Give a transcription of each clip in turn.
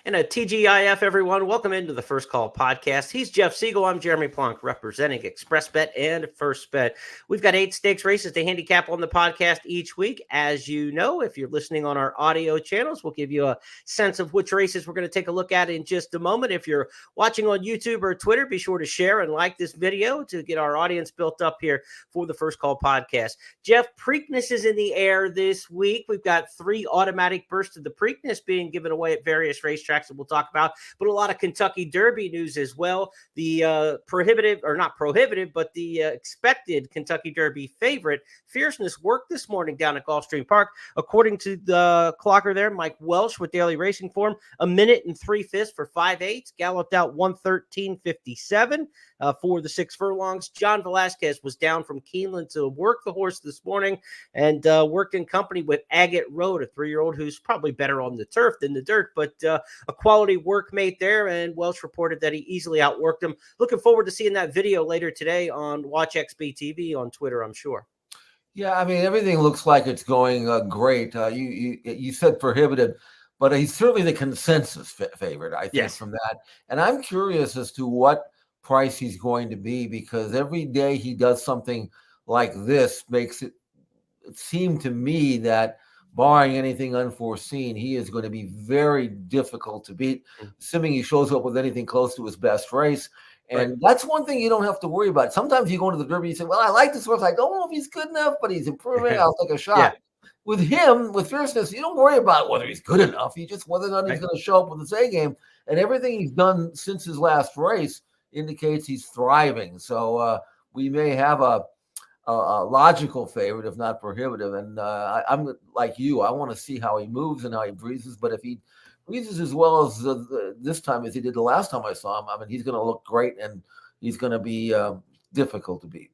And a TGIF, everyone. Welcome into the First Call podcast. He's Jeff Siegel. I'm Jeremy Plonk, representing ExpressBet and First Bet. We've got 8 stakes races to handicap on the podcast each week. As you know, if you're listening on our audio channels, we'll give you a sense of which races we're going to take a look at in just a moment. If you're watching on YouTube or Twitter, be sure to share and like this video to get our audience built up here for the First Call podcast. Jeff, Preakness is in the air this week. We've got 3 automatic bursts of the Preakness being given away at various racetracks that we'll talk about, but a lot of Kentucky Derby news as well. The expected Kentucky Derby favorite, Fierceness, worked this morning down at Gulfstream Park. According to the clocker there, Mike Welsh with Daily Racing Form, 1 minute and 3/5 for 5/8, galloped out 1:13.57 for the 6 furlongs. John Velasquez was down from Keeneland to work the horse this morning and worked in company with Agate Road, a 3-year-old who's probably better on the turf than the dirt, but a quality workmate there, and Welsh reported that he easily outworked him. Looking forward to seeing that video later today on Watch XB TV on Twitter, I'm sure. Yeah, I mean, everything looks like it's going great. You said prohibitive, but he's certainly the consensus favorite, I think, from that. And I'm curious as to what price he's going to be, because every day he does something like this makes it seem to me that, barring anything unforeseen, he is going to be very difficult to beat, assuming he shows up with anything close to his best race. And that's one thing you don't have to worry about. Sometimes you go into the Derby, you say, well, I like this horse. I don't know if he's good enough, but he's improving. I'll take a shot. Yeah. With him, with Fierceness, you don't worry about whether he's good enough. You just whether or not he's going to show up with his A game. And everything he's done since his last race indicates he's thriving. So we may have a logical favorite, if not prohibitive. And I'm like you. I want to see how he moves and how he breezes. But if he breezes as well as this time as he did the last time I saw him, I mean, he's going to look great, and he's going to be difficult to beat.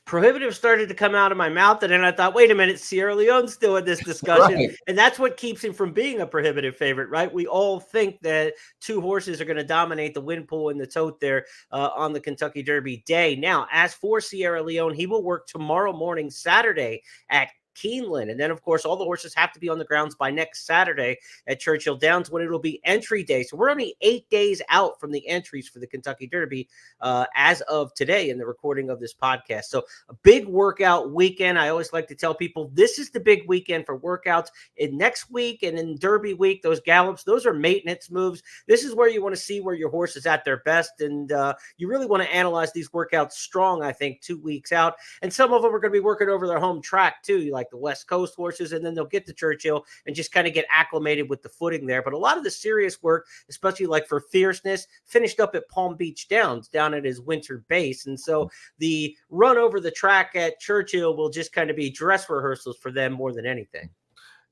Prohibitive started to come out of my mouth, and then I thought, wait a minute, Sierra Leone's still in this discussion. Right. And that's what keeps him from being a prohibitive favorite, right? We all think that 2 horses are going to dominate the win pool and the tote there on the Kentucky Derby day. Now, as for Sierra Leone, he will work tomorrow morning, Saturday, at Keeneland. And then, of course, all the horses have to be on the grounds by next Saturday at Churchill Downs, when it'll be entry day. So we're only 8 days out from the entries for the Kentucky Derby as of today in the recording of this podcast. So a big workout weekend. I always like to tell people this is the big weekend for workouts. In next week and in Derby week, those gallops, those are maintenance moves. This is where you want to see where your horse is at their best. And you really want to analyze these workouts strong, I think, 2 weeks out. And some of them are going to be working over their home track too, like the West Coast horses, and then they'll get to Churchill and just kind of get acclimated with the footing there. But a lot of the serious work, especially like for Fierceness, finished up at Palm Beach Downs, down at his winter base. And so the run over the track at Churchill will just kind of be dress rehearsals for them more than anything.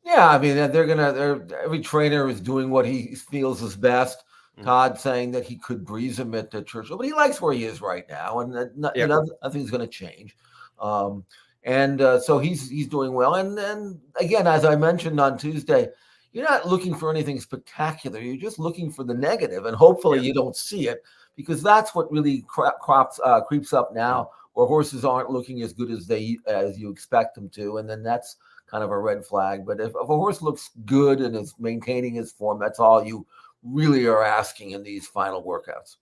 Yeah, I mean, every trainer is doing what he feels is best. Todd saying that he could breeze him at Churchill, but he likes where he is right now, and nothing's going to change. So he's doing well. And again, as I mentioned on Tuesday, you're not looking for anything spectacular. You're just looking for the negative, and hopefully you don't see it, because that's what really creeps up now, where horses aren't looking as good as you expect them to, and then that's kind of a red flag. But if a horse looks good and is maintaining his form, that's all you really are asking in these final workouts.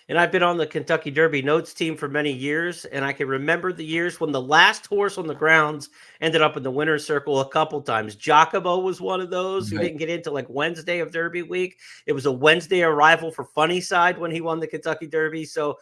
And I've been on the Kentucky Derby notes team for many years, and I can remember the years when the last horse on the grounds ended up in the winner's circle a couple times. Giacomo was one of those who didn't get into like Wednesday of Derby week. It was a Wednesday arrival for Funnyside when he won the Kentucky Derby. So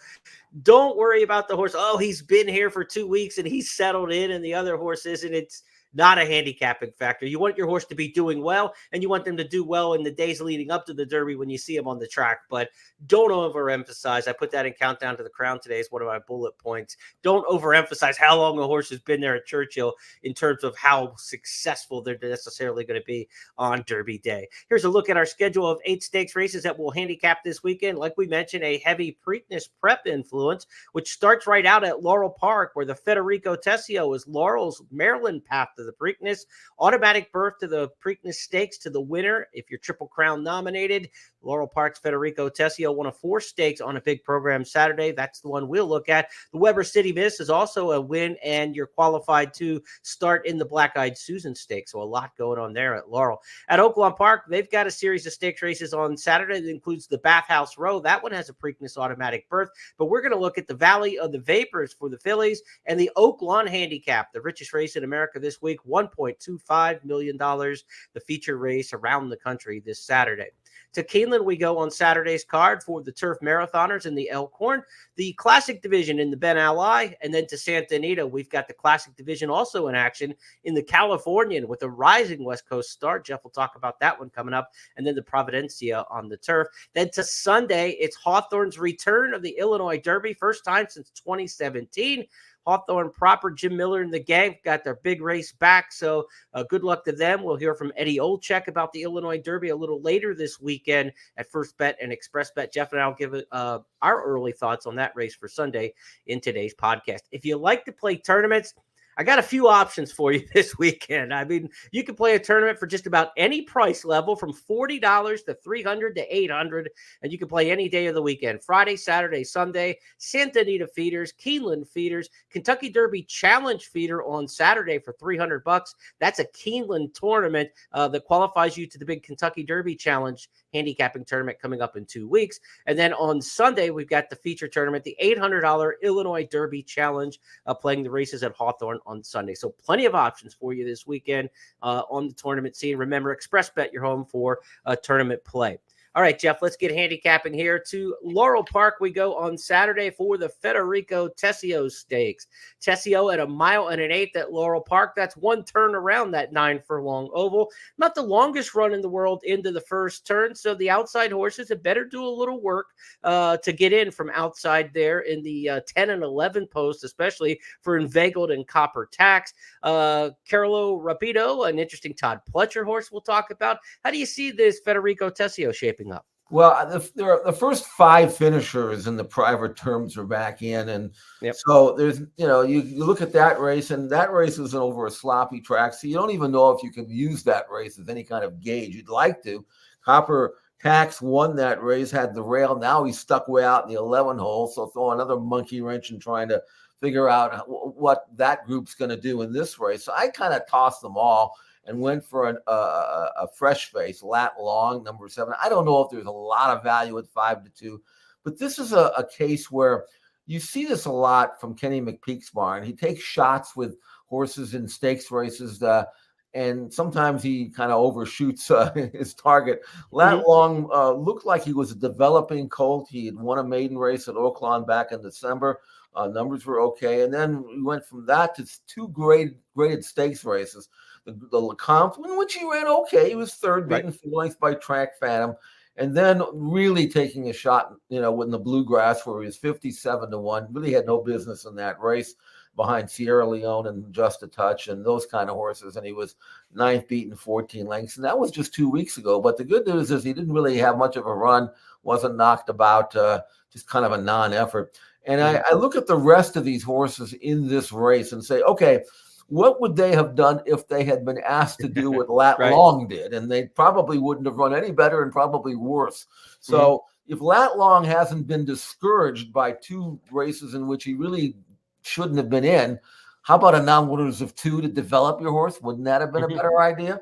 don't worry about the horse. Oh, he's been here for 2 weeks and he's settled in, and the other horse isn't. It's not a handicapping factor. You want your horse to be doing well, and you want them to do well in the days leading up to the Derby when you see them on the track. But don't overemphasize. I put that in Countdown to the Crown today as one of my bullet points. Don't overemphasize how long a horse has been there at Churchill in terms of how successful they're necessarily going to be on Derby day. Here's a look at our schedule of 8 stakes races that will handicap this weekend. Like we mentioned, a heavy Preakness prep influence, which starts right out at Laurel Park, where the Federico Tessio is Laurel's Maryland path to to the Preakness. Automatic berth to the Preakness Stakes to the winner if you're Triple Crown nominated. Laurel Park's Federico Tessio won a 4 stakes on a big program Saturday. That's the one we'll look at. The Weber City Miss is also a win, and you're qualified to start in the Black-Eyed Susan Stakes. So a lot going on there at Laurel. At Oaklawn Park, they've got a series of stakes races on Saturday that includes the Bathhouse Row. That one has a Preakness automatic berth, but we're going to look at the Valley of the Vapors for the fillies and the Oaklawn Handicap, the richest race in America this week, $1.25 million, the feature race around the country this Saturday. To Keeneland, we go on Saturday's card for the Turf Marathoners in the Elkhorn, the Classic Division in the Ben Ally, and then to Santa Anita, we've got the Classic Division also in action in the Californian with a rising West Coast star. Jeff will talk about that one coming up, and then the Providencia on the turf. Then to Sunday, it's Hawthorne's return of the Illinois Derby, first time since 2017. Hawthorne proper, Jim Miller and the gang got their big race back, so good luck to them. We'll hear from Eddie Olczyk about the Illinois Derby a little later this weekend at First Bet and Express Bet. Jeff and I will give our early thoughts on that race for Sunday in today's podcast. If you like to play tournaments, I got a few options for you this weekend. I mean, you can play a tournament for just about any price level from $40 to $300 to $800, and you can play any day of the weekend, Friday, Saturday, Sunday, Santa Anita feeders, Keeneland feeders, Kentucky Derby Challenge feeder on Saturday for $300. That's a Keeneland tournament that qualifies you to the big Kentucky Derby Challenge handicapping tournament coming up in 2 weeks. And then on Sunday, we've got the feature tournament, the $800 Illinois Derby Challenge, playing the races at Hawthorne on Sunday. So plenty of options for you this weekend on the tournament scene. Remember, Express Bet your home for tournament play. All right, Jeff, let's get handicapping here. To Laurel Park we go on Saturday for the Federico Tessio Stakes. Tessio at 1.125 miles at Laurel Park. That's one turn around that 9 furlong oval. Not the longest run in the world into the first turn, so the outside horses had better do a little work to get in from outside there in the 10 and 11 post, especially for Inveigled and Copper Tax. Carlo Rapido, an interesting Todd Pletcher horse we'll talk about. How do you see this Federico Tessio shaping up? Well, the first 5 finishers in the private terms are back in. And so there's, you look at that race, and that race was over a sloppy track. So you don't even know if you can use that race as any kind of gauge. You'd like to. Copper Tax won that race, had the rail. Now he's stuck way out in the 11 hole. So throw another monkey wrench in trying to figure out what that group's going to do in this race. So I kind of tossed them all and went for a fresh face, Lat Long, number 7. I don't know if there's a lot of value at 5-2, but this is a case where you see this a lot from Kenny McPeak's barn. He takes shots with horses in stakes races, and sometimes he kind of overshoots his target. Lat Long looked like he was a developing colt. He had won a maiden race at Oaklawn back in December. Numbers were okay. And then we went from that to 2 graded stakes races. The Lecomte, in which he ran okay. He was third, beaten 4 lengths by Track Phantom. And then really taking a shot, with the Bluegrass, where he was 57-1. Really had no business in that race behind Sierra Leone and Just a Touch and those kind of horses. And he was 9th, beaten 14 lengths. And that was just 2 weeks ago. But the good news is he didn't really have much of a run, wasn't knocked about, just kind of a non-effort. And I look at the rest of these horses in this race and say, okay, what would they have done if they had been asked to do what Lat Long did? And they probably wouldn't have run any better and probably worse. So if Lat Long hasn't been discouraged by 2 races in which he really shouldn't have been in, how about a non-winners of 2 to develop your horse? Wouldn't that have been a better idea?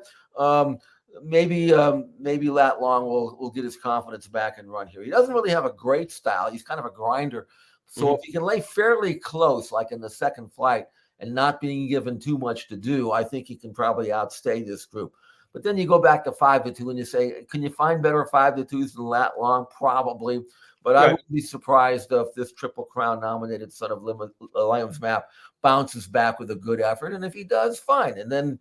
Maybe Lat Long will get his confidence back and run here. He doesn't really have a great style. He's kind of a grinder. So if he can lay fairly close, like in the second flight, and not being given too much to do, I think he can probably outstay this group. But then you go back to 5-2 and you say, can you find better 5-2s than Lat Long? Probably. But I wouldn't be surprised if this Triple Crown nominated son of Liam's Map bounces back with a good effort. And if he does, fine. And then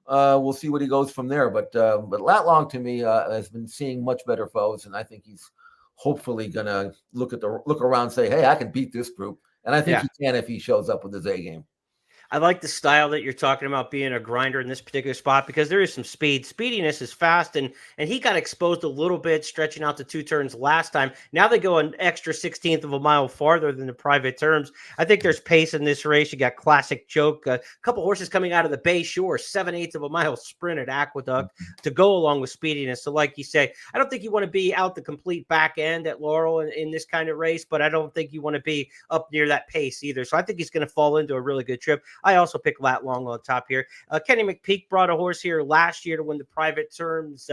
we'll see what he goes from there. But Lat Long, to me, has been seeing much better foes. And I think he's hopefully going to look around and say, hey, I can beat this group. And I think he can if he shows up with his A game. I like the style that you're talking about being a grinder in this particular spot because there is some speed. Speediness is fast, and he got exposed a little bit, stretching out to 2 turns last time. Now they go an extra 16th of a mile farther than the private terms. I think there's pace in this race. You got Classic Joke, a couple horses coming out of the Bay Shore, 7/8 of a mile sprint at Aqueduct to go along with speediness. So like you say, I don't think you want to be out the complete back end at Laurel in this kind of race, but I don't think you want to be up near that pace either. So I think he's going to fall into a really good trip. I also pick Lat Long on top here. Kenny McPeak brought a horse here last year to win the private terms.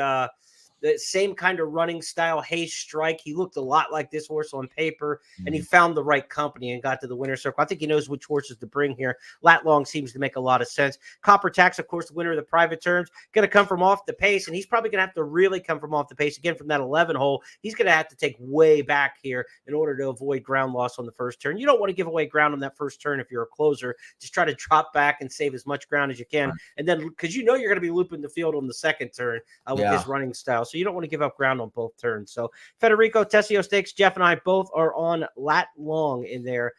The same kind of running style, Haste Strike. He looked a lot like this horse on paper, and he found the right company and got to the winner's circle. I think he knows which horses to bring here. Lat Long seems to make a lot of sense. Copper Tax, of course, the winner of the private terms, going to come from off the pace, and he's probably going to have to really come from off the pace again from that 11 hole. He's going to have to take way back here in order to avoid ground loss on the first turn. You don't want to give away ground on that first turn if you're a closer. Just try to drop back and save as much ground as you can. And then, because you know you're going to be looping the field on the second turn with his running style. So you don't want to give up ground on both turns. So Federico Tessio Stakes, Jeff and I both are on Lat Long in there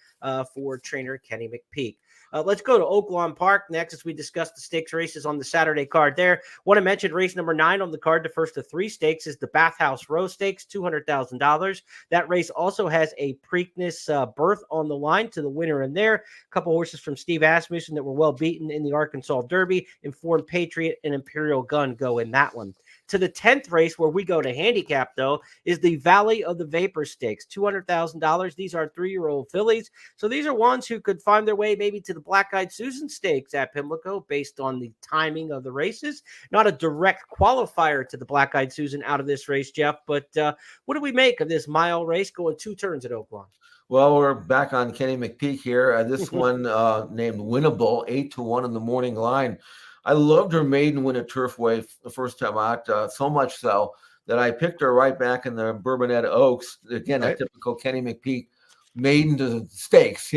for trainer Kenny McPeak. Let's go to Oaklawn Park next as we discuss the stakes races on the Saturday card there. Want to mention race number 9 on the card. The first of 3 stakes is the Bathhouse Row Stakes, $200,000. That race also has a Preakness berth on the line to the winner in there. A couple horses from Steve Asmussen that were well beaten in the Arkansas Derby. Informed Patriot and Imperial Gun go in that one. To the 10th race where we go to handicap, though, is the Valley of the Vapor Stakes, $200,000. These are 3-year-old fillies. So these are ones who could find their way maybe to the Black-Eyed Susan Stakes at Pimlico based on the timing of the races. Not a direct qualifier to the Black-Eyed Susan out of this race, Jeff, but what do we make of this mile race going 2 turns at Oaklawn? Well, we're back on Kenny McPeak here. This one named Winnable, 8-1 in the morning line. I loved her maiden win at Turfway the first time out, so much so that I picked her right back in the Bonet Oaks. Again, a typical Kenny McPeak maiden to stakes,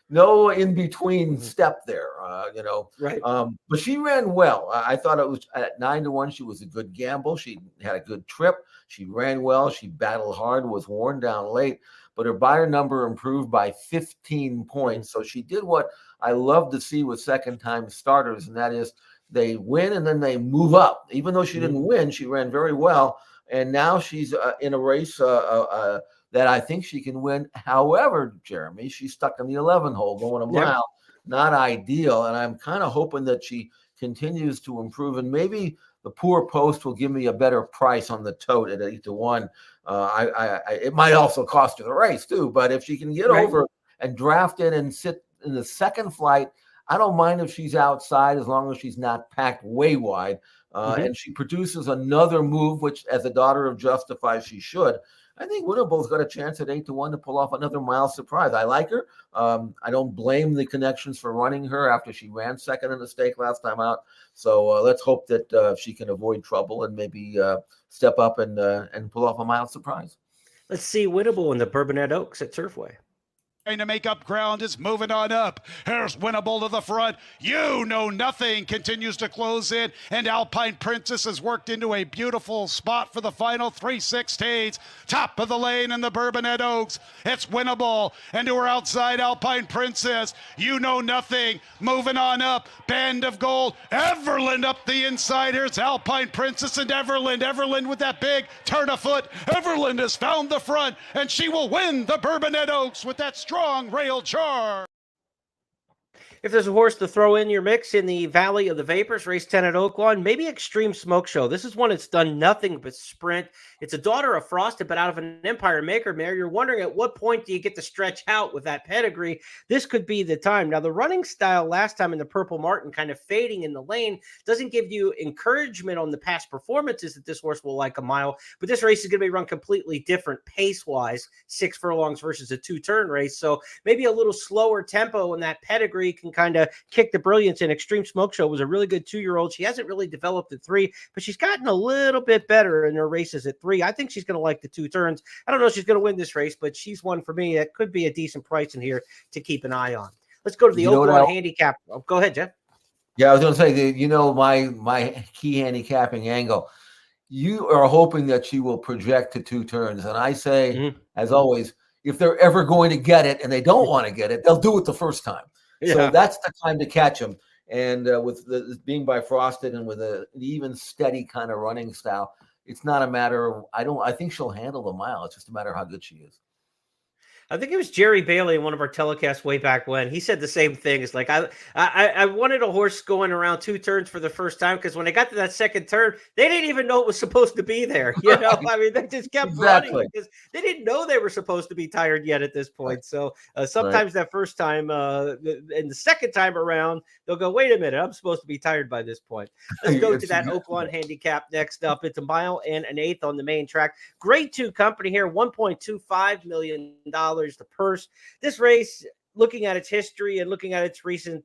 no in between step there, Right. But she ran well. I thought it was at 9-1. She was a good gamble. She had a good trip. She ran well. She battled hard, was worn down late, but her buyer number improved by 15 points. So she did what I love to see with second-time starters, and that is they win and then they move up. Even though she didn't win, she ran very well, and now she's in a race that I think she can win. However, Jeremy, she's stuck in the 11 hole going a mile. Not ideal, and I'm kind of hoping that she continues to improve, and maybe the poor post will give me a better price on the tote at 8-1. It might also cost her the race too, but if she can get over and draft in and sit in the second flight, I don't mind if she's outside as long as she's not packed way wide. And she produces another move, which as a daughter of Justify, she should. I think Winnable's got a chance at 8-1 to pull off another mile surprise. I like her. I don't blame the connections for running her after she ran second in the stake last time out. So let's hope that she can avoid trouble and maybe step up and pull off a mile surprise. Let's see Winnable in the Bonet Oaks at Turfway. To make up ground is moving on up. Here's Winnable to the front. You Know Nothing continues to close in, and Alpine Princess has worked into a beautiful spot for the final 3/16. Top of the lane in the Bonet Oaks. It's Winnable, and to her outside, Alpine Princess. You Know Nothing moving on up. Band of Gold. Everland up the inside. Here's Alpine Princess and Everland. Everland with that big turn of foot. Everland has found the front, and she will win the Bonet Oaks with that strong rail charge. If there's a horse to throw in your mix in the Valley of the Vapors, race 10 at Oaklawn, maybe Extreme Smoke Show. This is one that's done nothing but sprint. It's a daughter of Frosted, but out of an Empire Maker mare. You're wondering at what point do you get to stretch out with that pedigree? This could be the time. Now, the running style last time in the Purple Martin kind of fading in the lane doesn't give you encouragement on the past performances that this horse will like a mile, but this race is going to be run completely different pace-wise, 6 furlongs versus a 2-turn race. So maybe a little slower tempo and that pedigree can kind of kick the brilliance in. Extreme Smoke Show was a really good 2-year-old. She hasn't really developed at 3, but she's gotten a little bit better in her races at 3. I think she's going to like the 2 turns. I don't know if she's going to win this race, but she's one for me. That could be a decent price in here to keep an eye on. Let's go to the Oaklawn handicap. Oh, go ahead, Jeff. Yeah, I was going to say, my key handicapping angle. You are hoping that she will project to 2 turns. And I say, as always, if they're ever going to get it and they don't want to get it, they'll do it the first time. So that's the time to catch him. And with being bifrosted and with an even steady kind of running style, it's not a matter of, I think she'll handle the mile. It's just a matter of how good she is. I think it was Jerry Bailey in one of our telecasts way back when. He said the same thing. It's like I wanted a horse going around 2 turns for the first time, because when they got to that second turn, they didn't even know it was supposed to be there. You know, I mean, they just kept running because they didn't know they were supposed to be tired yet at this point. So sometimes that first time and the second time around, they'll go, wait a minute, I'm supposed to be tired by this point. Let's go to that Oaklawn Handicap next up. It's a 1 1/8 on the main track. Grade 2 company here, $1.25 million. The purse. This race, looking at its history and looking at its recent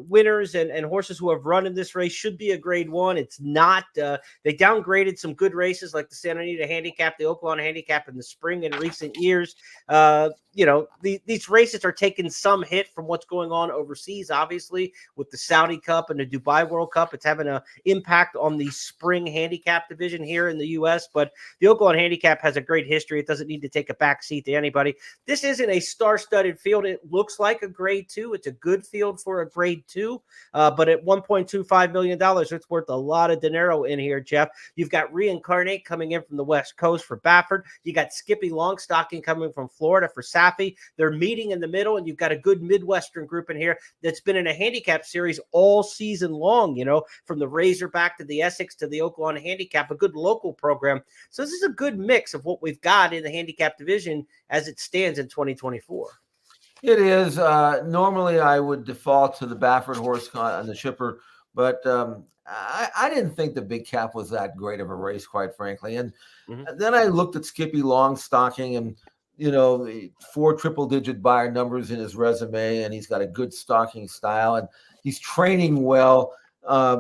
winners and horses who have run in this race, should be a grade 1. It's not. They downgraded some good races like the Santa Anita Handicap, the Oaklawn Handicap in the spring in recent years. You know, these races are taking some hit from what's going on overseas, obviously, with the Saudi Cup and the Dubai World Cup. It's having an impact on the spring handicap division here in the U.S., but the Oaklawn Handicap has a great history. It doesn't need to take a back seat to anybody. This isn't a star-studded field. It looks like a grade 2. It's a good field for a grade 2, but at $1.25 million, it's worth a lot of dinero in here, Jeff. You've got Reincarnate coming in from the West Coast for Baffert. You got Skippy Longstocking coming from Florida for Saffy. They're meeting in the middle, and you've got a good Midwestern group in here that's been in a handicap series all season long, you know, from the Razorback to the Essex to the Oaklawn Handicap, a good local program. So this is a good mix of what we've got in the handicap division as it stands in 2024. It is. Normally, I would default to the Baffert horse on the shipper, but I didn't think the Big Cap was that great of a race, quite frankly. And then I looked at Skippy Longstocking, and, you know, 4 triple-digit buyer numbers in his resume, and he's got a good stalking style, and he's training well.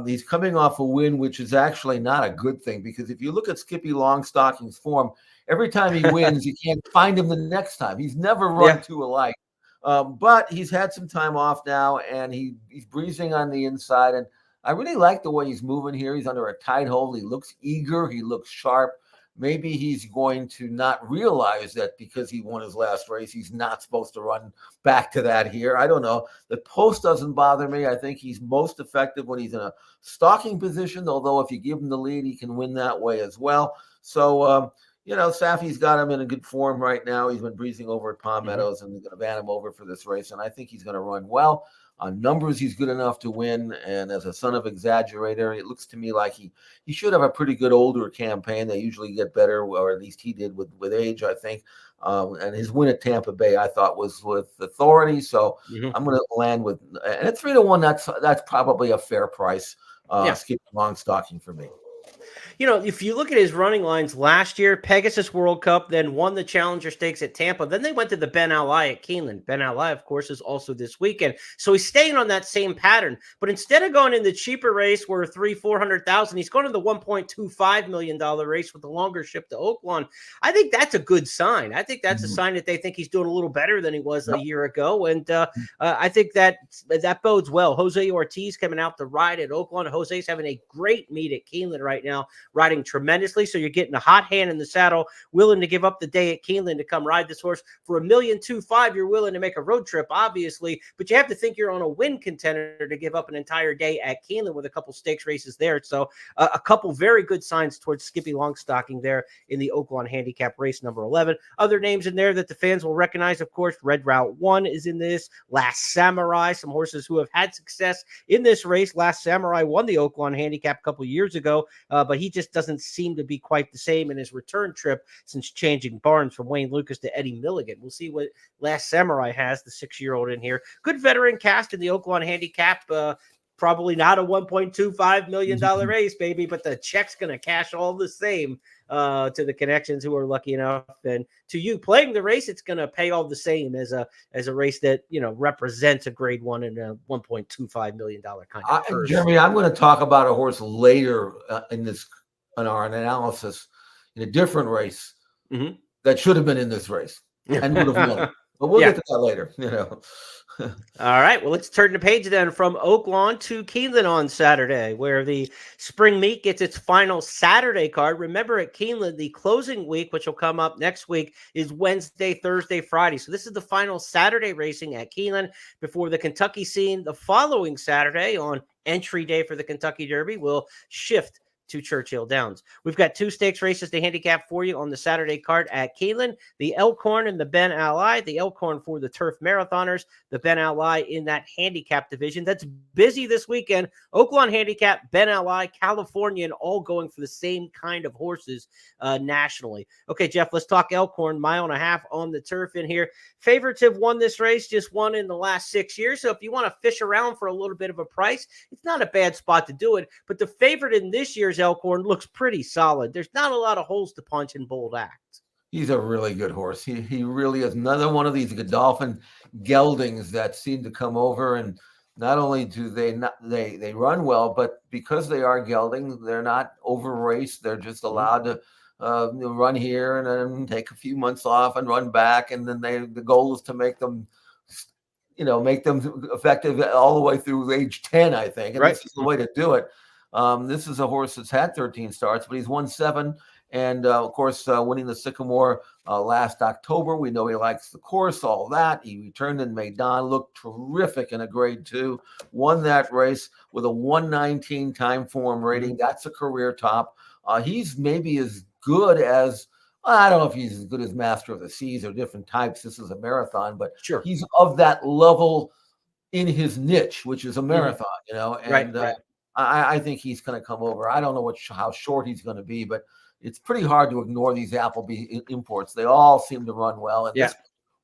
He's coming off a win, which is actually not a good thing, because if you look at Skippy Longstocking's form, every time he wins, you can't find him the next time. He's never run 2 alike. But he's had some time off now, and he's breezing on the inside. And I really like the way he's moving here. He's under a tight hold. He looks eager. He looks sharp. Maybe he's going to not realize that because he won his last race, he's not supposed to run back to that here. I don't know. The post doesn't bother me. I think he's most effective when he's in a stalking position, although if you give him the lead, he can win that way as well. So, you know, Saffy's got him in a good form right now. He's been breezing over at Palm Meadows, and he's going to van him over for this race. And I think he's going to run well. On numbers, he's good enough to win. And as a son of exaggerator, it looks to me like he should have a pretty good older campaign. They usually get better, or at least he did with age, I think. And his win at Tampa Bay, I thought, was with authority. So I'm going to land with, and at 3-1, that's probably a fair price. Skip Longstocking for me. You know, if you look at his running lines last year, Pegasus World Cup, then won the Challenger Stakes at Tampa. Then they went to the Ben Ali at Keeneland. Ben Ali, of course, is also this weekend. So he's staying on that same pattern. But instead of going in the cheaper race where $300,000-$400,000, he's going to the $1.25 million race with the longer ship to Oaklawn. I think that's a good sign. I think that's a sign that they think he's doing a little better than he was a year ago. And I think that bodes well. Jose Ortiz coming out to ride at Oaklawn. Jose's having a great meet at Keeneland right now, riding tremendously. So you're getting a hot hand in the saddle, willing to give up the day at Keeneland to come ride this horse for $1.25 million. You're willing to make a road trip, obviously, but you have to think you're on a win contender to give up an entire day at Keeneland with a couple stakes races there. So a couple very good signs towards Skippy Longstocking there in the Oaklawn Handicap race number 11. Other names in there that the fans will recognize, of course, Red Route 1 is in this. Last Samurai, some horses who have had success in this race. Last Samurai won the Oaklawn Handicap a couple years ago, but he just doesn't seem to be quite the same in his return trip since changing barns from Wayne Lucas to Eddie Milligan. We'll see what Last Samurai has, the 6-year-old in here. Good veteran cast in the Oaklawn Handicap. Probably not a $1.25 million race, baby, but the check's going to cash all the same to the connections who are lucky enough. And to you playing the race, it's going to pay all the same as a race that, you know, represents a grade 1 and a $1.25 million kind of purse. Jeremy, I'm going to talk about a horse later in our analysis in a different race that should have been in this race and would have won. But we'll get to that later, you know. All right, well, let's turn the page then from Oaklawn to Keeneland on Saturday, where the spring meet gets its final Saturday card. Remember, at Keeneland, the closing week, which will come up next week, is Wednesday, Thursday, Friday. So this is the final Saturday racing at Keeneland before the Kentucky scene. The following Saturday, on entry day for the Kentucky Derby, will shift to Churchill Downs. We've got 2 stakes races to handicap for you on the Saturday card at Keeneland, the Elkhorn and the Ben Ally. The Elkhorn for the turf marathoners, the Ben Ally in that handicap division. That's busy this weekend. Oaklawn Handicap, Ben Ally, Californian, all going for the same kind of horses nationally. Okay, Jeff, let's talk Elkhorn, 1.5 miles on the turf in here. Favorites have won this race, just won in the last 6 years. So if you want to fish around for a little bit of a price, it's not a bad spot to do it. But the favorite in this year's Elkhorn looks pretty solid. There's not a lot of holes to punch in Bold Act. He's a really good horse. He really is another one of these Godolphin geldings that seem to come over, and not only do they run well, but because they are gelding, they're not over raced. They're just allowed to run here and then take a few months off and run back, and then the goal is to make them effective all the way through age 10, I think. And right. This is the way to do it. This is a horse that's had 13 starts, but he's won 7. And, of course, winning the Sycamore last October. We know he likes the course, all that. He returned in Maidan, looked terrific in a grade 2, won that race with a 119 time form rating. That's a career top. He's maybe as good as, I don't know if he's as good as Master of the Seas or different types. This is a marathon, but sure, he's of that level in his niche, which is a marathon, and right. I think he's going to come over. I don't know how short he's going to be, but it's pretty hard to ignore these Appleby imports. They all seem to run well, and this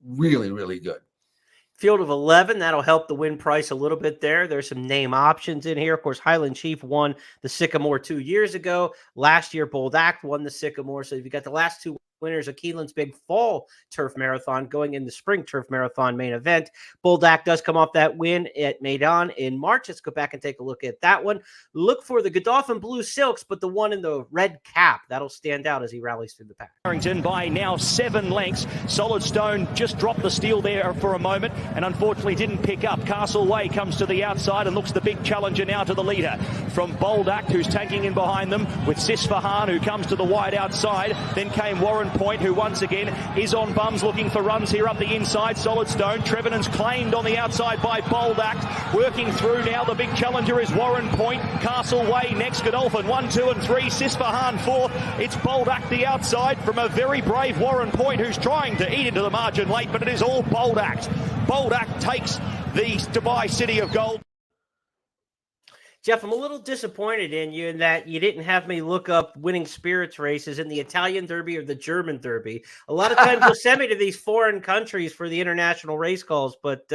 really, really good. Field of 11, that'll help the win price a little bit there. There's some name options in here. Of course, Highland Chief won the Sycamore 2 years ago. Last year, Bold Act won the Sycamore. So you've got the last 2 winners of Keeneland's big fall turf marathon going in the spring turf marathon main event. Bold Act does come off that win at Maidan in March. Let's go back and take a look at that one. Look for the Godolphin Blue Silks, but the one in the red cap. That'll stand out as he rallies through the pack. Harrington by now 7 lengths. Solid Stone just dropped the steal there for a moment and unfortunately didn't pick up. Castle Way comes to the outside and looks the big challenger now to the leader. From Bold Act, who's tagging in behind them, with Sisfahan, who comes to the wide outside. Then came Warren Point, who once again is on bums looking for runs here up the inside. Solid Stone. Trevenant's claimed on the outside by Bold Act. Working through now. The big challenger is Warren Point. Castle Way next. Godolphin 1, 2 and 3. Sisfahan 4. It's Bold Act the outside from a very brave Warren Point, who's trying to eat into the margin late, but it is all Bold Act. Bold Act takes the Dubai City of Gold. Jeff, I'm a little disappointed in you in that you didn't have me look up winning spirits races in the Italian Derby or the German Derby. A lot of times you'll send me to these foreign countries for the international race calls, but,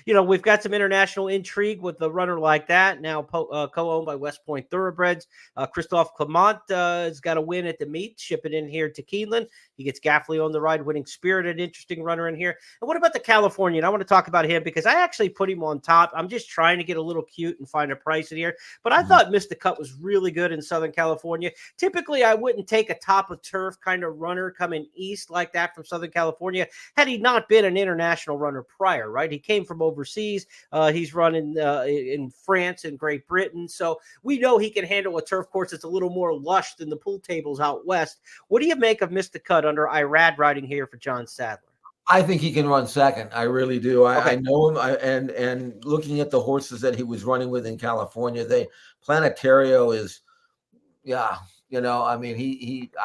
we've got some international intrigue with a runner like that, now co-owned by West Point Thoroughbreds. Christophe Clement has got a win at the meet, ship it in here to Keeneland. He gets Gaffley on the ride, winning spirit, an interesting runner in here. And what about the Californian? I want to talk about him because I actually put him on top. I'm just trying to get a little cute and find a price in here. But I thought Mr. Cut was really good in Southern California. Typically, I wouldn't take a top of turf kind of runner coming east like that from Southern California had he not been an international runner prior, right? He came from overseas. He's running in France and Great Britain. So we know he can handle a turf course that's a little more lush than the pool tables out west. What do you make of Mr. Cut under Irad riding here for John Sadler? I think he can run second. I really do. I know him. And looking at the horses that he was running with in California, Planetario is, I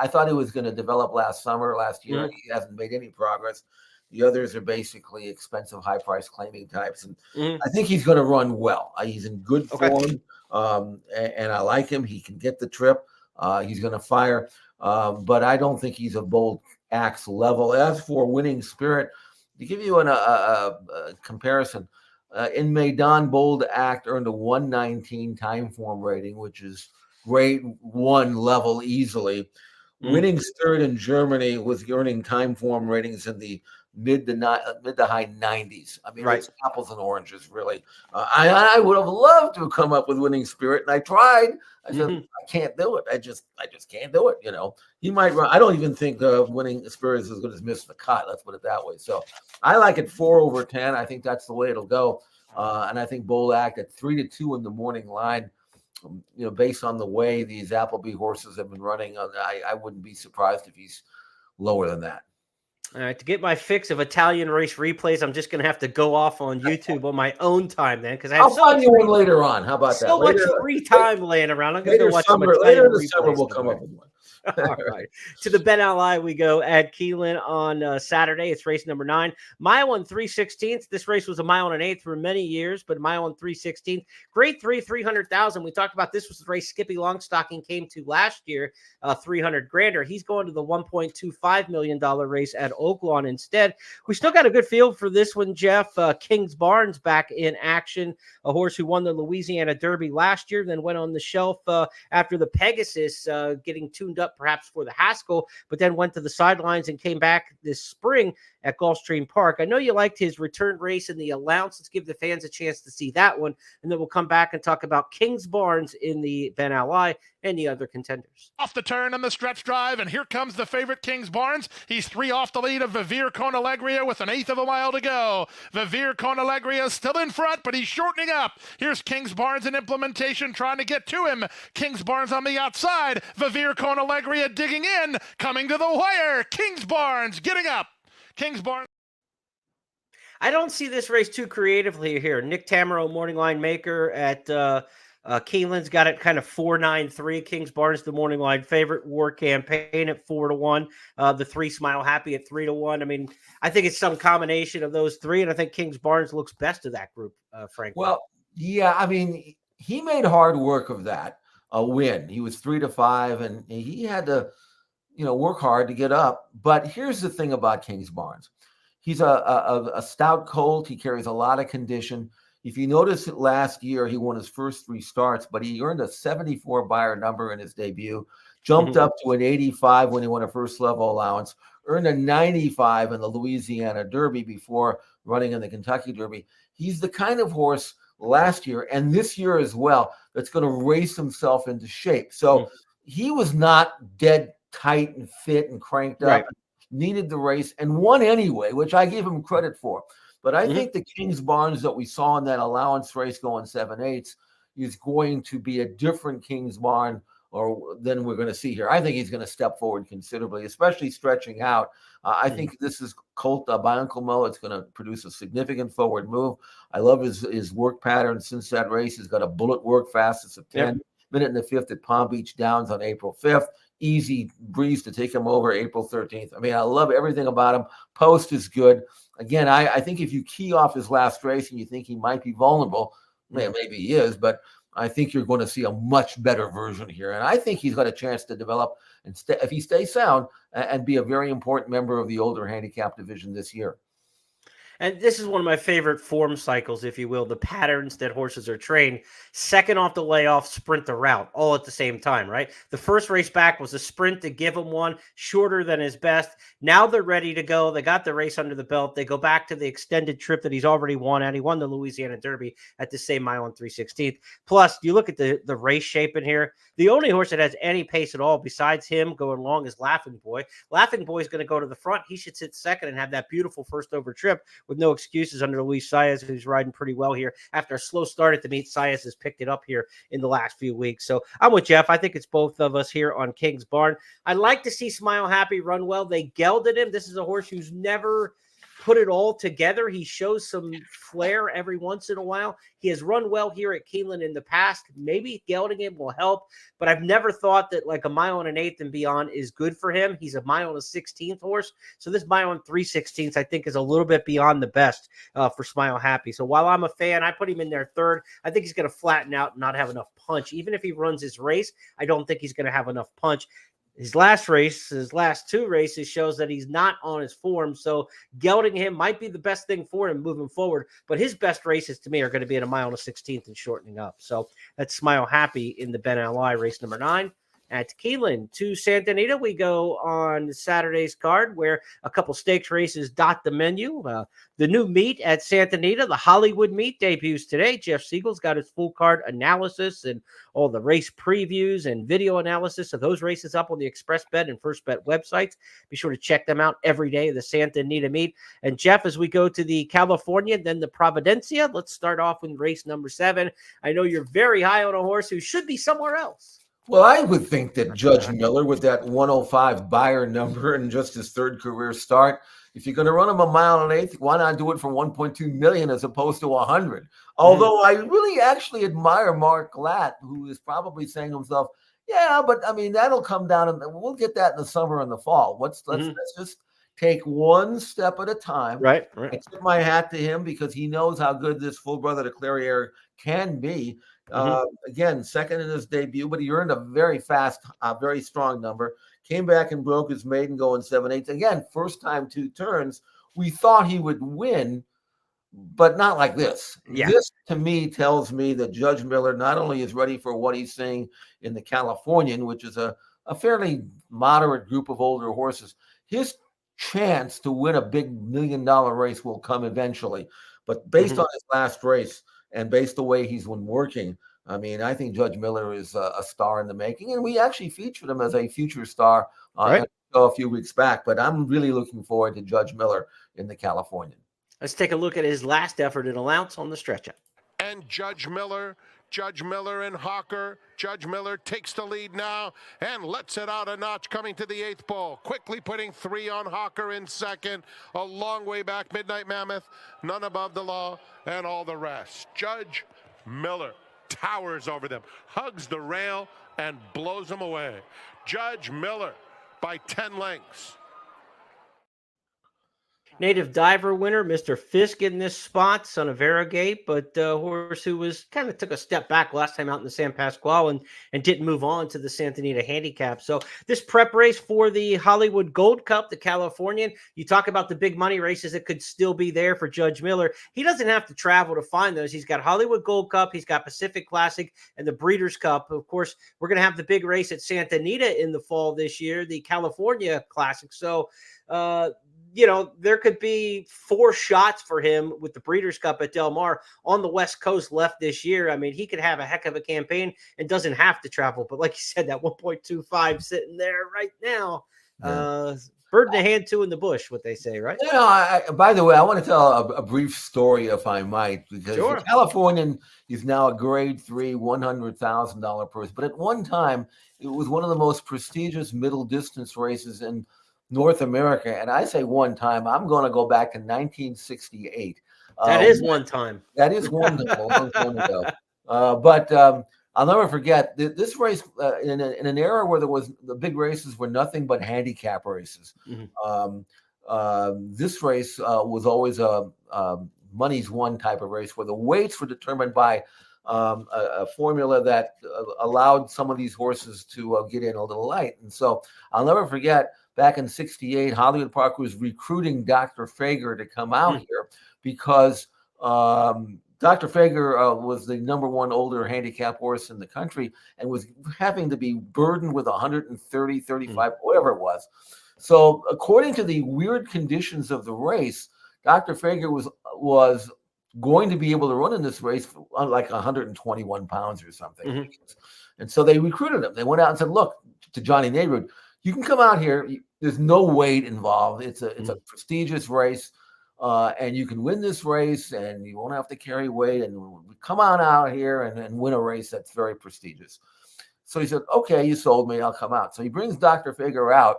thought he was going to develop last year. Mm-hmm. He hasn't made any progress. The others are basically expensive, high price claiming types. And I think he's going to run well. He's in good form. And I like him. He can get the trip. He's going to fire. But I don't think he's a Bold Act's level. As for winning spirit, to give you a comparison, in Maidan, Bold Act earned a 119 time form rating, which is grade 1 level easily. Winning spirit in Germany was earning time form ratings in the mid to high 90s. I mean, Right. it's apples and oranges, really. I would have loved to come up with Winning Spirit, and I tried. I said, I can't do it. I just can't do it. He might run. I don't even think Winning Spirit is as good as Miss the Cut. Let's put it that way. So I like it 4/10. I think that's the way it'll go. And I think Bolt at 3-2 in the morning line. Based on the way these Appleby horses have been running, I wouldn't be surprised if he's lower than that. All right, to get my fix of Italian race replays, I'm just going to have to go off on YouTube on my own time then, because I'll find you one later on. How about that? So much free time laying around. I'm going to go watch some Italian later in the summer. replays. We'll come up with one. All right. To the Ben Ally we go at Keeneland on Saturday. It's race number 9. Mile and 3/16. This race was a mile and an eighth for many years, but a mile and 3/16. Grade 3, 300,000. We talked about this was the race Skippy Longstocking came to last year, 300 grander. He's going to the $1.25 million race at Oaklawn instead. We still got a good field for this one, Jeff. Kings Barnes back in action, a horse who won the Louisiana Derby last year, then went on the shelf after the Pegasus, getting tuned up perhaps for the Haskell, but then went to the sidelines and came back this spring at Gulfstream Park. I know you liked his return race in the allowance. Let's give the fans a chance to see that one, and then we'll come back and talk about Kings Barnes in the Ben Ally and the other contenders. Off the turn on the stretch drive, and here comes the favorite Kings Barnes. He's 3 off the lead of Vivir Conalegria with an eighth of a mile to go. Vivir Conalegria still in front, but he's shortening up. Here's Kings Barnes in implementation, trying to get to him. Kings Barnes on the outside. Vivir Conalegria digging in, coming to the wire. Kings Barnes getting up. Kings Barnes. I don't see this race too creatively here. Nick Tamaro, morning line maker at Keeneland's got it kind of 4-9-3. Kings Barnes, the morning line favorite. War Campaign at 4-1. The 3 Smile Happy at 3-1. I mean, I think it's some combination of those 3, and I think Kings Barnes looks best of that group, frankly. Well, yeah, I mean, he made hard work of that win. He was 3-5, and he had to, work hard to get up. But here's the thing about Kings Barnes. He's a stout colt. He carries a lot of condition. If you notice it last year, he won his first 3 starts, but he earned a 74 Beyer number in his debut, jumped up to an 85 when he won a first level allowance, earned a 95 in the Louisiana Derby before running in the Kentucky Derby. He's the kind of horse last year and this year as well that's going to race himself into shape. So he was not dead tight and fit and cranked up, needed the race and won anyway, which I give him credit for. But I think the Kings Barnes that we saw in that allowance race going 7/8 is going to be a different Kings Barnes than we're going to see here. I think he's going to step forward considerably, especially stretching out. I think this is Colt by Uncle Mo. It's going to produce a significant forward move. I love his work pattern since that race. He's got a bullet work fastest of 10, minute in the 5th at Palm Beach Downs on April 5th. Easy breeze to take him over April 13th. I mean, I love everything about him. Post is good. Again, I think if you key off his last race and you think he might be vulnerable, maybe he is, but I think you're going to see a much better version here. And I think he's got a chance to develop and if he stays sound and be a very important member of the older handicap division this year. And this is one of my favorite form cycles, if you will, the patterns that horses are trained. Second off the layoff, sprint the route, all at the same time, right? The first race back was a sprint to give him one, shorter than his best. Now they're ready to go. They got the race under the belt. They go back to the extended trip that he's already won at. He won the Louisiana Derby at the same mile and 3/16. Plus, you look at the race shape in here. The only horse that has any pace at all besides him going long is Laughing Boy. Laughing Boy is going to go to the front. He should sit second and have that beautiful first over trip with no excuses under Luis Saez, who's riding pretty well here. After a slow start at the meet, Saez has picked it up here in the last few weeks. So I'm with Jeff. I think it's both of us here on Kings Barn. I'd like to see Smile Happy run well. They gelded him. This is a horse who's never put it all together. He shows some flair every once in a while. He has run well here at Keeneland in the past. Maybe gelding him will help, but I've never thought that like a mile and an eighth and beyond is good for him. He's a mile and a 16th horse. So this mile and 3/16 I think is a little bit beyond the best for Smile Happy. So while I'm a fan, I put him in there third. I think he's going to flatten out and not have enough punch. Even if he runs his race, I don't think he's going to have enough punch. His last 2 races shows that he's not on his form. So gelding him might be the best thing for him moving forward. But his best races to me are going to be at a mile and a 16th and shortening up. So that's Smile Happy in the Ben Ally race number 9. at Keeneland. To Santa Anita, we go on Saturday's card, where a couple stakes races dot the menu. The new meet at Santa Anita, the Hollywood meet, debuts today. Jeff Siegel's got his full card analysis and all the race previews and video analysis of those races up on the Express Bet and First Bet websites. Be sure to check them out every day, the Santa Anita meet. And Jeff, as we go to the California, then the Providencia, let's start off with race number 7. I know you're very high on a horse who should be somewhere else. Well, I would think that Judge Miller, with that 105 buyer number and just his third career start, if you're going to run him 1 mile and 1/8, why not do it for 1.2 million as opposed to 100? Although I really actually admire Mark Glatt, who is probably saying to himself, yeah, but I mean, that'll come down and we'll get that in the summer and the fall. Let's just take one step at a time. Right. I tip my hat to him because he knows how good this full brother de Clairiere can be. Again, second in his debut, but he earned a very fast, very strong number. Came back and broke his maiden going 7/8. Again, first time 2 turns. We thought he would win, but not like this. Yeah. This, to me, tells me that Judge Miller not only is ready for what he's seeing in the Californian, which is a fairly moderate group of older horses. His chance to win a big $1 million race will come eventually. But based on his last race and based the way he's been working, I mean, I think Judge Miller is a star in the making, and we actually featured him as a future star a few weeks back. But I'm really looking forward to Judge Miller in the Californian. Let's take a look at his last effort at allowance on the stretch up. And Judge Miller and Hawker. Judge Miller takes the lead now and lets it out a notch coming to the 8th pole. Quickly putting 3 on Hawker in second. A long way back, Midnight Mammoth, None Above the Law, and all the rest. Judge Miller towers over them, hugs the rail, and blows them away. Judge Miller by 10 lengths. Native Diver winner, Mr. Fisk in this spot, son of Varigate, but a horse who was kind of took a step back last time out in the San Pasquale and didn't move on to the Santa Anita Handicap. So this prep race for the Hollywood Gold Cup, the Californian, you talk about the big money races that could still be there for Judge Miller. He doesn't have to travel to find those. He's got Hollywood Gold Cup, he's got Pacific Classic, and the Breeders' Cup. Of course, we're going to have the big race at Santa Anita in the fall this year, the California Classic. So, there could be 4 shots for him with the Breeders' Cup at Del Mar on the West Coast left this year. I mean, he could have a heck of a campaign and doesn't have to travel. But like you said, that 1.25 sitting there right now, bird in the hand, 2 in the bush, what they say, right? By the way, I want to tell a brief story, if I might, because the Californian is now a grade 3, $100,000 purse. But at one time, it was one of the most prestigious middle distance races in North America. And I say one time, I'm going to go back to 1968. That is one time. That is one time, a long time ago. But I'll never forget this race in an era where the big races were nothing but handicap races. This race was always a money's one type of race where the weights were determined by a formula that allowed some of these horses to get in a little light. And so I'll never forget, back in 68, Hollywood Park was recruiting Dr. Fager to come out here because Dr. Fager was the #1 older handicap horse in the country and was having to be burdened with 130, 35, whatever it was. So according to the weird conditions of the race, Dr. Fager was going to be able to run in this race for like 121 pounds or something. And so they recruited him. They went out and said, look, to Johnny Neighborhood, you can come out here. There's no weight involved. It's a prestigious race, and you can win this race, and you won't have to carry weight. And come on out here and win a race that's very prestigious. So he said, okay, you sold me. I'll come out. So he brings Dr. Fager out.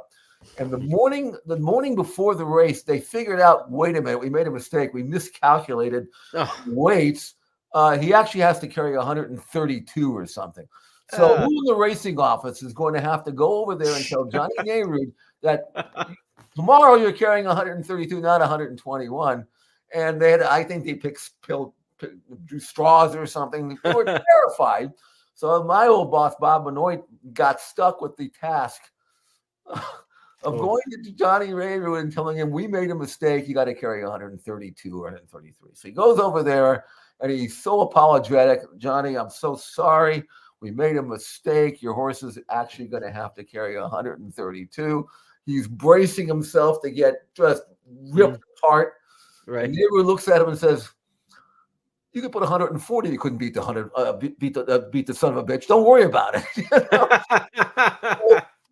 And the morning before the race, they figured out, wait a minute, we made a mistake. We miscalculated weights. He actually has to carry 132 or something. So who in the racing office is going to have to go over there and tell Johnny Nehru that tomorrow you're carrying 132, not 121? And I think they drew straws or something. They were terrified. So my old boss, Bob Benoit, got stuck with the task of going to Johnny Nehru and telling him, we made a mistake. You got to carry 132 or 133. So he goes over there and he's so apologetic. Johnny, I'm so sorry. We made a mistake. Your horse is actually going to have to carry 132. He's bracing himself to get just ripped apart. Right. And neighbor looks at him and says, you could put 140. You couldn't beat the 100. Beat the son of a bitch. Don't worry about it.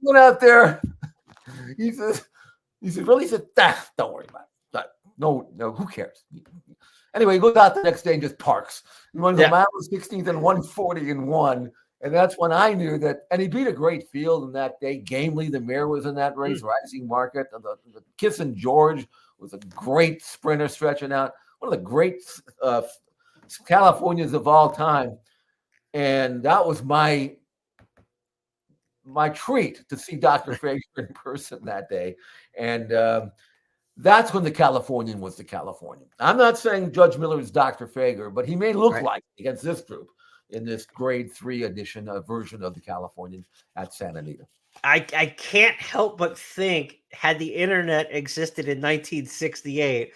Went out there. He says, really? He said, don't worry about it. No, who cares? Anyway, he goes out the next day and just parks. He runs a mile 16th and 140 and won. And that's when I knew that. And he beat a great field in that day. Gamely, the mare was in that race. Rising Market. The Kissin' George was a great sprinter stretching out. One of the great Californians of all time. And that was my treat to see Dr. Fager in person that day. And that's when the Californian was the Californian. I'm not saying Judge Miller is Dr. Fager, but he may look like against this group in this grade 3 edition version of the Californian at Santa Anita. I can't help but think, had the internet existed in 1968,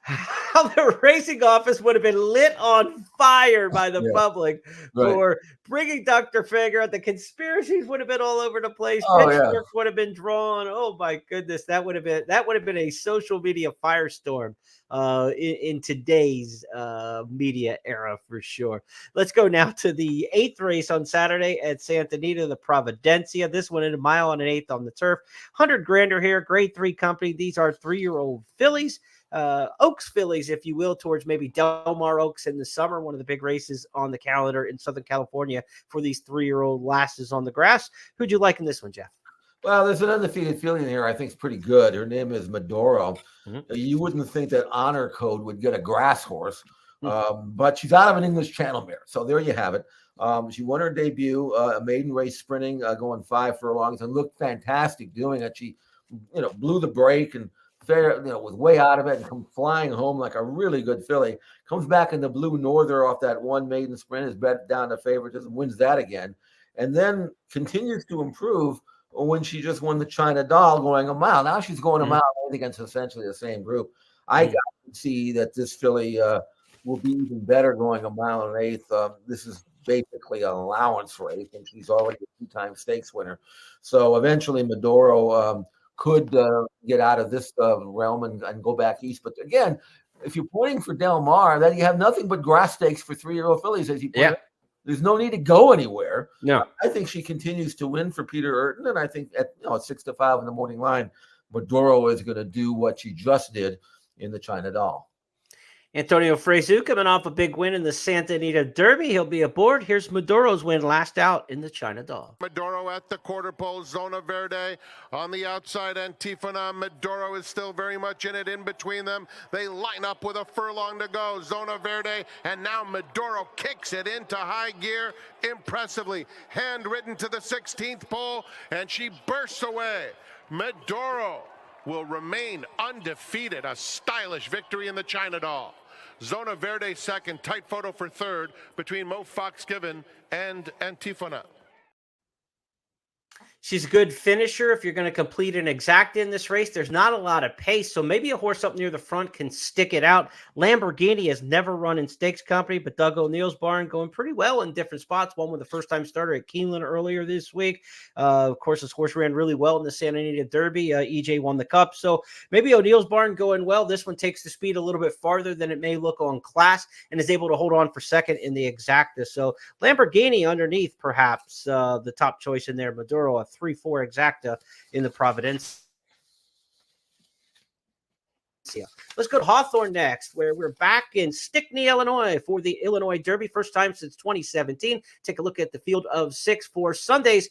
how the racing office would have been lit on fire by the public for bringing Dr. Fager out. The conspiracies would have been all over the place. Pitchforks would have been drawn. Oh my goodness, that would have been a social media firestorm in today's media era for sure. Let's go now to the 8th race on Saturday at Santa Anita, the Providencia. This one in a mile and an 1/8 on the turf. 100 grander here, grade 3 company. These are 3-year-old fillies. Oaks fillies, if you will, towards maybe Del Mar Oaks in the summer, one of the big races on the calendar in Southern California for these 3-year-old lasses on the grass. Who'd you like in this one, Jeff? Well, there's an undefeated filly in here I think is pretty good. Her name is Maduro. You wouldn't think that Honor Code would get a grass horse, but she's out of an English Channel mare. So there you have it. She won her debut, a maiden race sprinting, going 5 furlongs, and looked fantastic doing it. She, blew the brake and was way out of it and come flying home like a really good filly. Comes back in the Blue Norther off that one maiden sprint, is bet down to favoritism, wins that again, and then continues to improve when she just won the China Doll going a mile. Now she's going a mile against essentially the same group. I got to see that this filly will be even better going a mile and 1/8. This is basically an allowance race, and she's already a 2-time stakes winner. So eventually Maduro could get out of this realm and go back east. But again, if you're pointing for Del Mar, then you have nothing but grass stakes for 3-year-old fillies, as you put it. There's no need to go anywhere. No, I think she continues to win for Peter Urton, and I think at 6-5 in the morning line, Maduro is going to do what she just did in the China Doll. Antonio Fresu coming off a big win in the Santa Anita Derby. He'll be aboard. Here's Maduro's win last out in the China Doll. Maduro at the quarter pole, Zona Verde on the outside, Antifona. Maduro is still very much in it in between them. They line up with a furlong to go. Zona Verde, and now Maduro kicks it into high gear impressively. Handwritten to the 16th pole, and she bursts away. Maduro will remain undefeated. A stylish victory in the China Doll. Zona Verde second, tight photo for third between Mo Fox-Given and Antifona. She's a good finisher if you're going to complete an exact in this race. There's not a lot of pace, so maybe a horse up near the front can stick it out. Lamborghini has never run in stakes company, but Doug O'Neill's barn going pretty well in different spots. One with the first-time starter at Keeneland earlier this week. Of course, this horse ran really well in the Santa Anita Derby. EJ won the Cup, so maybe O'Neill's barn going well. This one takes the speed a little bit farther than it may look on class and is able to hold on for second in the exacta. So Lamborghini underneath, perhaps, the top choice in there. Maduro, a 3-4 exacta in the Providence. Let's go to Hawthorne next, where we're back in Stickney, Illinois for the Illinois Derby. First time since 2017. Take a look at the field of 6 for Sunday's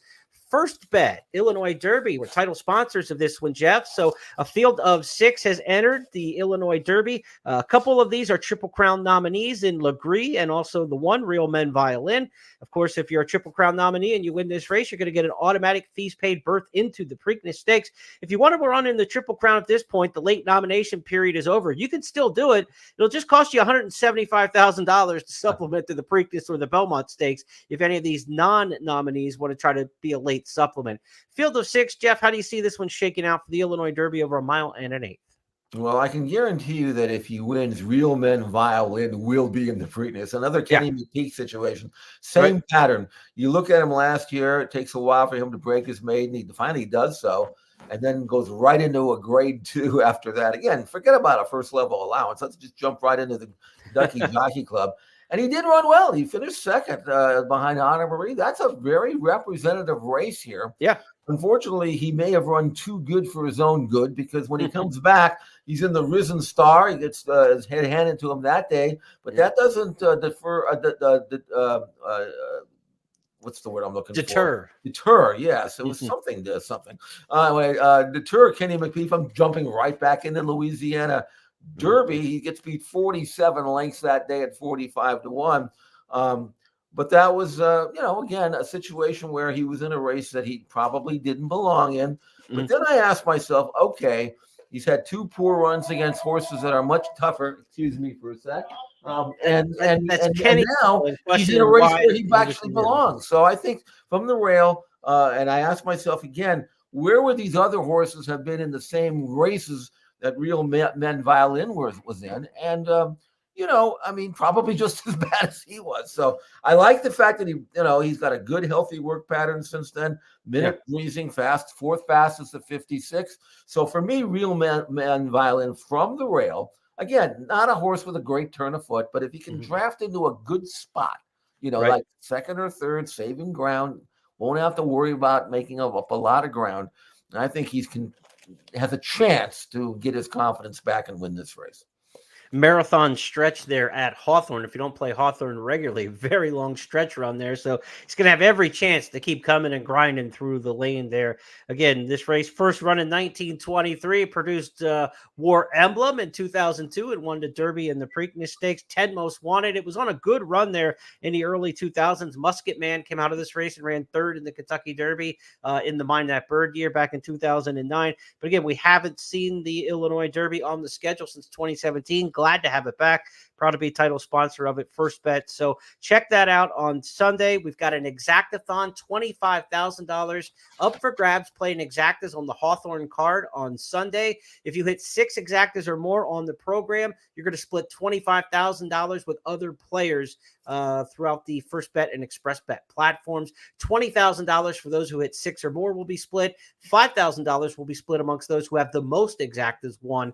first bet Illinois Derby. We're title sponsors of this one, Jeff. So a field of 6 has entered the Illinois Derby. A couple of these are Triple Crown nominees in Legree and also the one Real Men Violin. Of course, if you're a Triple Crown nominee and you win this race, you're going to get an automatic fees paid berth into the Preakness Stakes. If you want to run in the Triple Crown at this point, the late nomination period is over. You can still do it. It'll just cost you $175,000 to supplement to the Preakness or the Belmont Stakes if any of these non-nominees want to try to be a late supplement. Field of 6, Jeff, how do you see this one shaking out for the Illinois Derby over a mile and an 1/8? Well, I can guarantee you that if he wins, Real Men Violin will be in the Preakness. Another Kenny McPeak situation. Same pattern. You look at him last year, it takes a while for him to break his maiden. He finally does so, and then goes right into a grade 2 after that. Again, forget about a first level allowance. Let's just jump right into the Kentucky Jockey Club. And he did run well. He finished second behind Honor Marie. That's a very representative race here. Yeah. Unfortunately, he may have run too good for his own good, because when he comes back, he's in the Risen Star. He gets his head handed to him that day, but that doesn't defer. What's the word I'm looking for? Deter. Yes, it was something. Deter Kenny McPeak from jumping right back into Louisiana Derby. He gets beat 47 lengths that day at 45-1. But that was, again, a situation where he was in a race that he probably didn't belong in. But then I asked myself, okay, he's had 2 poor runs against horses that are much tougher. Excuse me for a sec. And now he's in a race where he actually belongs. So I think from the rail, and I asked myself again, where would these other horses have been in the same races that Real Men Violin was in? And probably just as bad as he was. So I like the fact that he's got a good, healthy work pattern since then. Minute breezing fast, 4th fastest at 56. So for me, Real Men Violin from the rail, again, not a horse with a great turn of foot, but if he can draft into a good spot, like 2nd or 3rd, saving ground, won't have to worry about making up a lot of ground. And I think has a chance to get his confidence back and win this race. Marathon stretch there at Hawthorne. If you don't play Hawthorne regularly, very long stretch run there. So he's going to have every chance to keep coming and grinding through the lane there. Again, this race first run in 1923, produced War Emblem in 2002 and won the Derby and the Preakness Stakes. 10 Most Wanted. It was on a good run there in the early 2000s. Musket Man came out of this race and ran 3rd in the Kentucky Derby in the Mind That Bird year back in 2009. But again, we haven't seen the Illinois Derby on the schedule since 2017. Glad to have it back. Proud to be title sponsor of it, First Bet. So check that out on Sunday. We've got an exactathon, $25,000 up for grabs, playing exactas on the Hawthorne card on Sunday. If you hit 6 exactas or more on the program, you're going to split $25,000 with other players throughout the First Bet and Express Bet platforms. $20,000 for those who hit 6 or more will be split. $5,000 will be split amongst those who have the most exactas won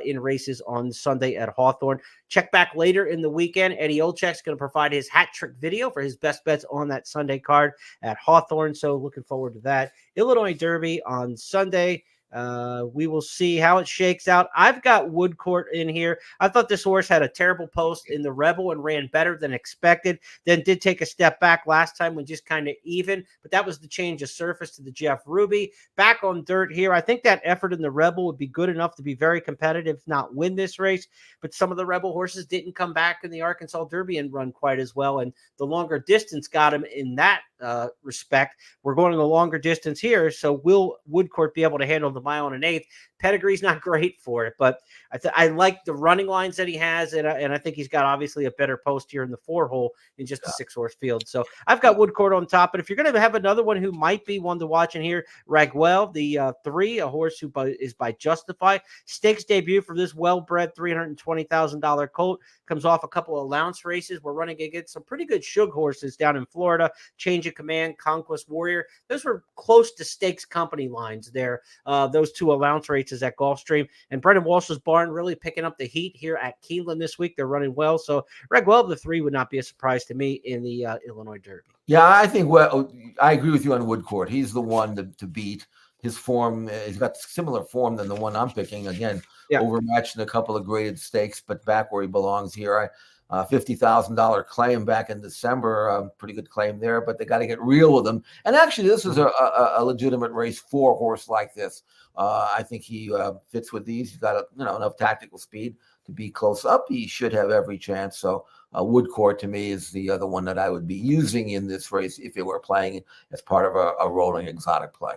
in races on Sunday at Hawthorne. Check back later in the weekend. Eddie Olczyk's going to provide his hat trick video for his best bets on that Sunday card at Hawthorne. So looking forward to that. Illinois Derby on Sunday. We will see how it shakes out. I've got Woodcourt in here. I thought this horse had a terrible post in the Rebel and ran better than expected. Then did take a step back last time when just kind of even, but that was the change of surface to the Jeff Ruby. Back on dirt here. I think that effort in the Rebel would be good enough to be very competitive, if not win this race. But some of the Rebel horses didn't come back in the Arkansas Derby and run quite as well. And the longer distance got him in that respect. We're going a longer distance here. So will Woodcourt be able to handle the mile and an eighth? Pedigree's not great for it, but I like the running lines that he has, and I think he's got obviously a better post here in the 4-hole in just a 6-horse field. So I've got Woodcourt on top, but if you're going to have another one who might be one to watch in here, Raguel, the 3, a horse who is by Justify. Stakes debut for this well-bred $320,000 colt. Comes off a couple of allowance races. We're running against some pretty good shug horses down in Florida. Change of Command, Conquest Warrior. Those were close to stakes company lines there. Those 2 allowance races at Gulfstream. And Brendan Walsh's barn really picking up the heat here at Keeneland this week. They're running well. So Raguel, the 3, would not be a surprise to me in the Illinois Derby. Yeah, I think I agree with you on Woodcourt. He's the one to beat. His form, he's got similar form than the one I'm picking. Again, overmatched in a couple of graded stakes, but back where he belongs here. $50,000 claim back in December, pretty good claim there, but they got to get real with him. And actually, this is a legitimate race for a horse like this. I think he fits with these. He's got enough tactical speed to be close up. He should have every chance. So Woodcourt to me is the other one that I would be using in this race if it were playing as part of a rolling exotic play.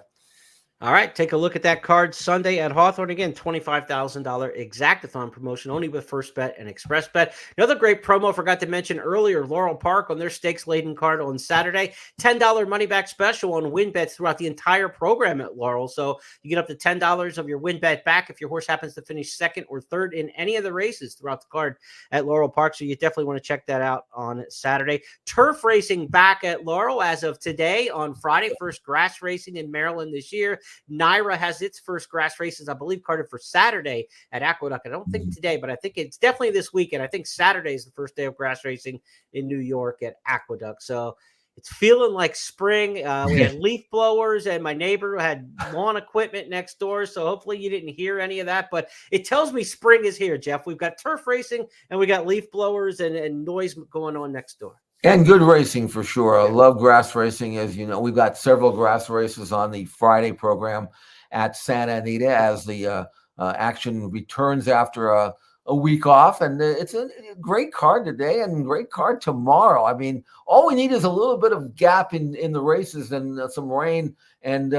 All right, take a look at that card Sunday at Hawthorne. Again, $25,000 exactathon promotion only with First Bet and Express Bet. Another great promo I forgot to mention earlier, Laurel Park on their stakes-laden card on Saturday. $10 money-back special on win bets throughout the entire program at Laurel. So you get up to $10 of your win bet back if your horse happens to finish second or third in any of the races throughout the card at Laurel Park. So you definitely want to check that out on Saturday. Turf racing back at Laurel as of today on Friday. First grass racing in Maryland this year. Naira has its first grass races, I believe, carded for Saturday at Aqueduct. I don't think today, but I think it's definitely this weekend. I think Saturday is the first day of grass racing in New York at Aqueduct. So it's feeling like spring. We had leaf blowers, and my neighbor had lawn equipment next door. So hopefully you didn't hear any of that. But it tells me spring is here, Jeff. We've got turf racing, and we got leaf blowers and noise going on next door. And good racing for sure. I love grass racing. As you know, we've got several grass races on the Friday program at Santa Anita as the action returns after a week off. And it's a great card today and great card tomorrow. I mean, all we need is a little bit of gap in the races and some rain. And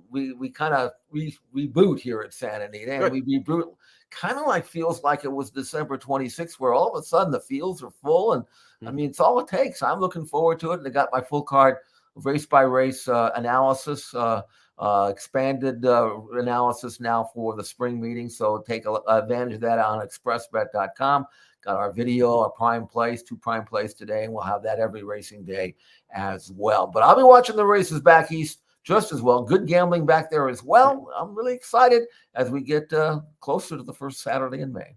we kind of reboot here at Santa Anita. And we reboot kind of like feels like it was December 26th, where all of a sudden the fields are full. And I mean, it's all it takes. I'm looking forward to it. And I got my full card race by race analysis, expanded analysis now for the spring meeting. So take advantage of that on expressbet.com. Got our video, our prime plays, 2 prime plays today, and we'll have that every racing day as well. But I'll be watching the races back east just as well. Good gambling back there as well. I'm really excited as we get closer to the first Saturday in May.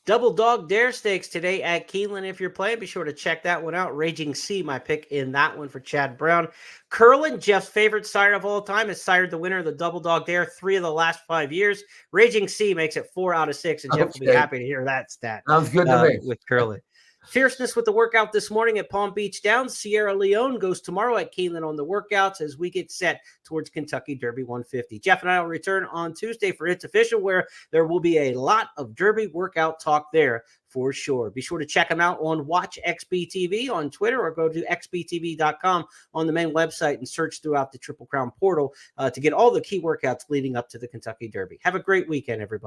Double Dog Dare Stakes today at Keeneland. If you're playing, be sure to check that one out. Raging Sea, my pick in that one for Chad Brown. Curlin, Jeff's favorite sire of all time, has sired the winner of the Double Dog Dare 3 of the last 5 years. Raging Sea makes it 4 out of 6, and Jeff will be happy to hear that stat. Sounds good to me. With Curlin. Fierceness with the workout this morning at Palm Beach Downs. Sierra Leone goes tomorrow at Keeneland on the workouts as we get set towards Kentucky Derby 150. Jeff and I will return on Tuesday for It's Official, where there will be a lot of Derby workout talk there for sure. Be sure to check them out on Watch XBTV on Twitter, or go to xbtv.com on the main website and search throughout the Triple Crown portal to get all the key workouts leading up to the Kentucky Derby. Have a great weekend, everybody.